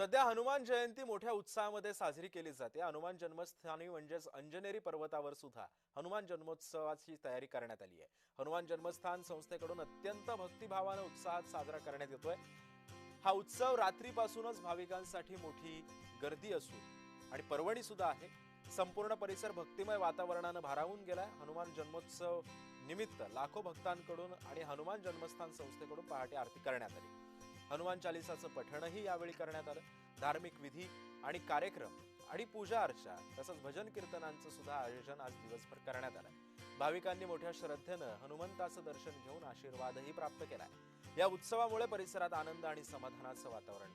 सध्या हनुमान जयंती मोठ्या उत्साहामध्ये साजरी केली जाते। हनुमान जन्मस्थानी म्हणजेच अंजनेरी पर्वतावर सुद्धा हनुमान जन्मोत्सवाची तयारी करण्यात आली आहे। हनुमान जन्मस्थान संस्थेकडून अत्यंत भक्तिभावाने उत्साहात साजरा करण्यात येतोय। हा उत्सव रात्रीपासूनच भाविकांसाठी मोठी गर्दी असून आणि पर्वणी सुद्धा आहे। संपूर्ण परिसर भक्तिमय वातावरणाने भारावून गेलाय। हनुमान जन्मोत्सव निमित्त लाखो भक्तांकडून आणि हनुमान जन्मस्थान संस्थेकडून पहाटे आरती करण्यात आली। हनुमान चालीसाचं पठणही यावेळी करण्यात आलं। धार्मिक विधी आणि कार्यक्रम आणि पूजा अर्चा तसंच भजन कीर्तनांचं सुद्धा आयोजन आज दिवसभर करण्यात आलं। भाविकांनी मोठ्या श्रद्धेनं हनुमंताचं दर्शन घेऊन आशीर्वादही प्राप्त केलाय। या उत्सवामुळे परिसरात आनंद आणि समाधानाचं वातावरण